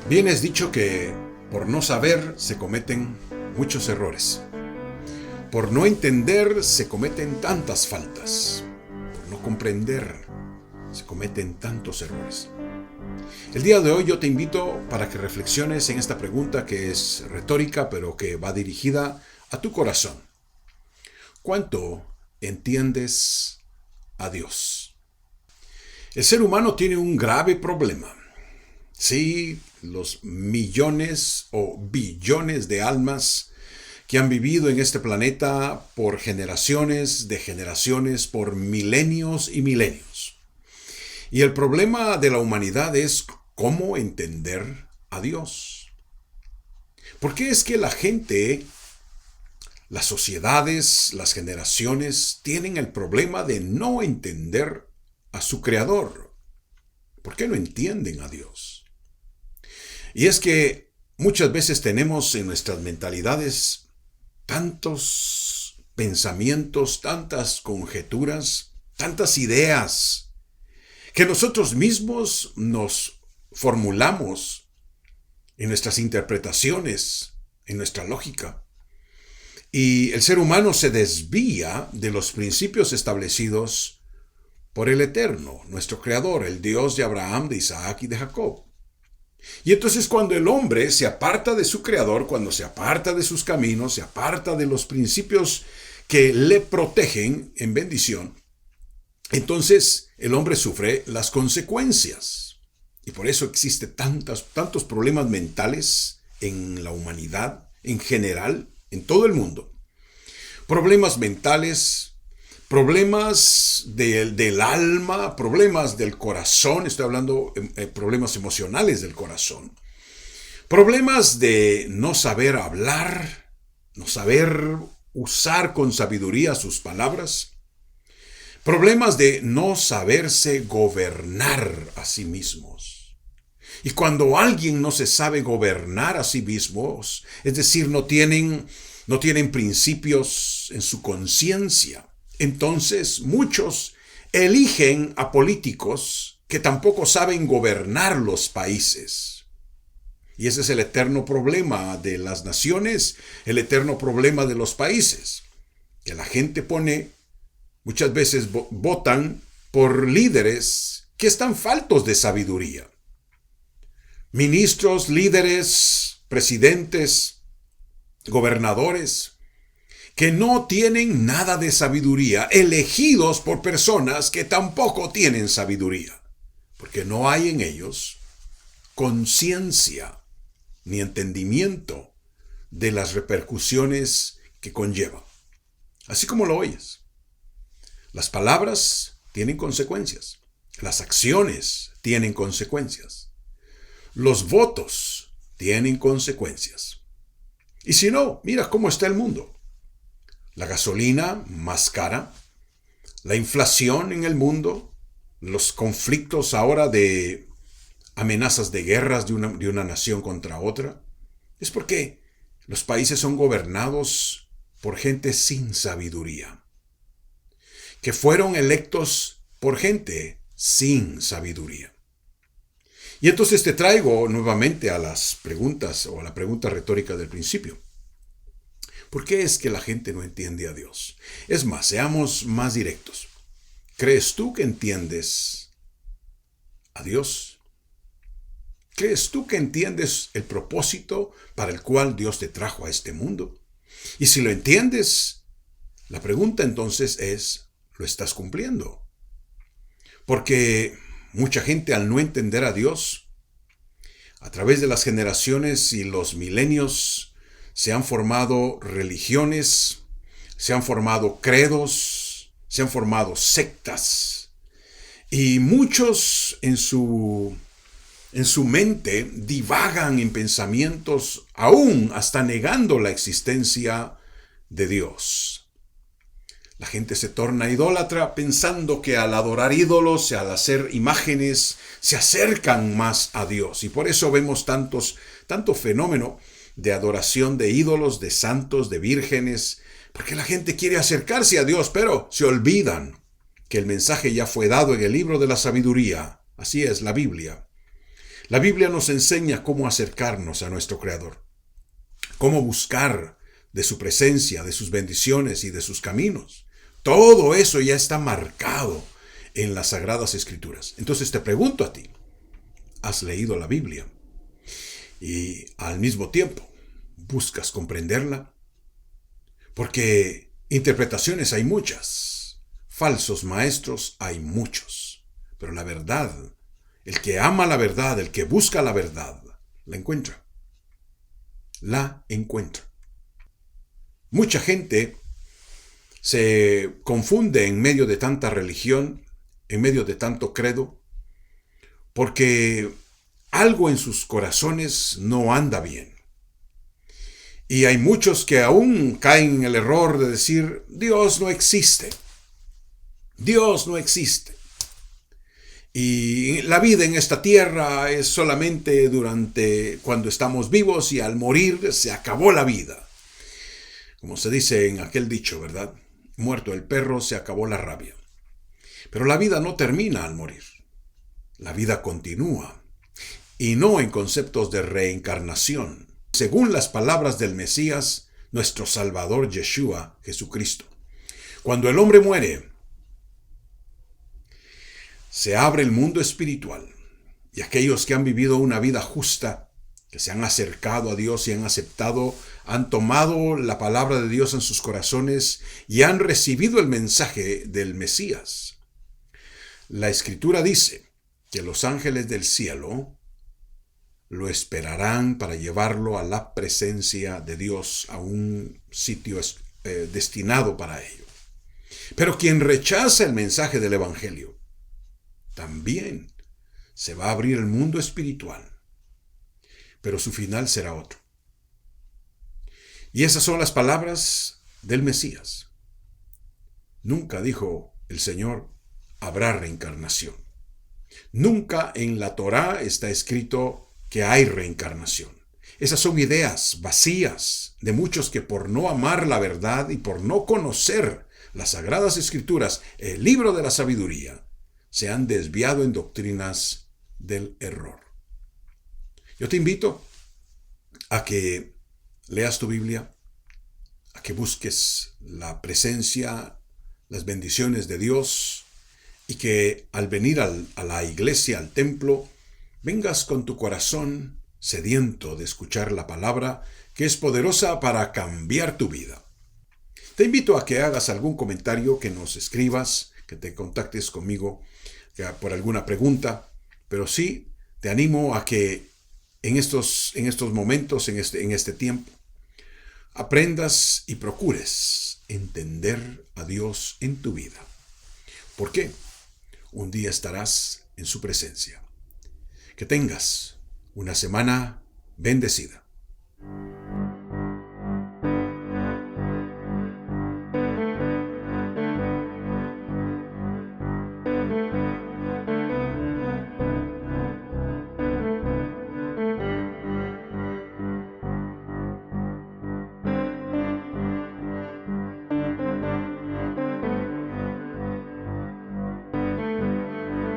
Bien es dicho que por no saber se cometen muchos errores. Por no entender se cometen tantas faltas. Por no comprender se cometen tantos errores. El día de hoy yo te invito para que reflexiones en esta pregunta que es retórica, pero que va dirigida a tu corazón. ¿Cuánto entiendes a Dios? El ser humano tiene un grave problema. Sí, los millones o billones de almas que han vivido en este planeta por generaciones de generaciones, por milenios y milenios. Y el problema de la humanidad es cómo entender a Dios. ¿Por qué es que la gente, las sociedades, las generaciones tienen el problema de no entender a su Creador? ¿Por qué no entienden a Dios? Y es que muchas veces tenemos en nuestras mentalidades tantos pensamientos, tantas conjeturas, tantas ideas, que nosotros mismos nos formulamos en nuestras interpretaciones, en nuestra lógica. Y el ser humano se desvía de los principios establecidos por el Eterno, nuestro Creador, el Dios de Abraham, de Isaac y de Jacob. Y entonces cuando el hombre se aparta de su Creador, cuando se aparta de sus caminos, se aparta de los principios que le protegen en bendición, entonces el hombre sufre las consecuencias. Y por eso existen tantos problemas mentales en la humanidad, en general, en todo el mundo. Problemas mentales, problemas del alma, problemas del corazón, estoy hablando de problemas emocionales del corazón, problemas de no saber hablar, no saber usar con sabiduría sus palabras, problemas de no saberse gobernar a sí mismos. Y cuando alguien no se sabe gobernar a sí mismos, es decir, no tienen principios en su conciencia, entonces muchos eligen a políticos que tampoco saben gobernar los países. Y ese es el eterno problema de las naciones, el eterno problema de los países. Que la gente muchas veces votan por líderes que están faltos de sabiduría. Ministros, líderes, presidentes, gobernadores, que no tienen nada de sabiduría, elegidos por personas que tampoco tienen sabiduría, porque no hay en ellos conciencia ni entendimiento de las repercusiones que conllevan. Así como lo oyes. Las palabras tienen consecuencias, las acciones tienen consecuencias, los votos tienen consecuencias. Y si no, mira cómo está el mundo. La gasolina más cara, la inflación en el mundo, los conflictos ahora de amenazas de guerras de una nación contra otra, es porque los países son gobernados por gente sin sabiduría, que fueron electos por gente sin sabiduría. Y entonces te traigo nuevamente a las preguntas o a la pregunta retórica del principio. ¿Por qué es que la gente no entiende a Dios? Es más, seamos más directos. ¿Crees tú que entiendes a Dios? ¿Crees tú que entiendes el propósito para el cual Dios te trajo a este mundo? Y si lo entiendes, la pregunta entonces es, ¿lo estás cumpliendo? Porque mucha gente, al no entender a Dios, a través de las generaciones y los milenios, se han formado religiones, se han formado credos, se han formado sectas. Y muchos en su mente divagan en pensamientos, aún hasta negando la existencia de Dios. La gente se torna idólatra pensando que al adorar ídolos, al hacer imágenes, se acercan más a Dios. Y por eso vemos tanto fenómeno de adoración de ídolos, de santos, de vírgenes, porque la gente quiere acercarse a Dios, pero se olvidan que el mensaje ya fue dado en el libro de la sabiduría. Así es, la Biblia. La Biblia nos enseña cómo acercarnos a nuestro Creador, cómo buscar de su presencia, de sus bendiciones y de sus caminos. Todo eso ya está marcado en las Sagradas Escrituras. Entonces te pregunto a ti, ¿has leído la Biblia? Y al mismo tiempo, ¿buscas comprenderla? Porque interpretaciones hay muchas, falsos maestros hay muchos, pero la verdad, el que ama la verdad, el que busca la verdad, la encuentra. La encuentra. Mucha gente se confunde en medio de tanta religión, en medio de tanto credo, porque algo en sus corazones no anda bien. Y hay muchos que aún caen en el error de decir, Dios no existe. Dios no existe. Y la vida en esta tierra es solamente durante cuando estamos vivos y al morir se acabó la vida. Como se dice en aquel dicho, ¿verdad? Muerto el perro, se acabó la rabia. Pero la vida no termina al morir. La vida continúa. Y no en conceptos de reencarnación, según las palabras del Mesías, nuestro Salvador Yeshua, Jesucristo. Cuando el hombre muere, se abre el mundo espiritual y aquellos que han vivido una vida justa, que se han acercado a Dios y han aceptado, han tomado la palabra de Dios en sus corazones y han recibido el mensaje del Mesías. La Escritura dice que los ángeles del cielo lo esperarán para llevarlo a la presencia de Dios, a un sitio destinado para ello. Pero quien rechaza el mensaje del Evangelio, también se va a abrir el mundo espiritual, pero su final será otro. Y esas son las palabras del Mesías. Nunca dijo el Señor, habrá reencarnación. Nunca en la Torá está escrito que hay reencarnación. Esas son ideas vacías de muchos que por no amar la verdad y por no conocer las Sagradas Escrituras, el libro de la sabiduría, se han desviado en doctrinas del error. Yo te invito a que leas tu Biblia, a que busques la presencia, las bendiciones de Dios y que al venir a la iglesia, al templo, vengas con tu corazón sediento de escuchar la palabra que es poderosa para cambiar tu vida. Te invito a que hagas algún comentario, que nos escribas, que te contactes conmigo por alguna pregunta, pero sí te animo a que en estos momentos, en este tiempo, aprendas y procures entender a Dios en tu vida. ¿Por qué? Un día estarás en su presencia. Que tengas una semana bendecida.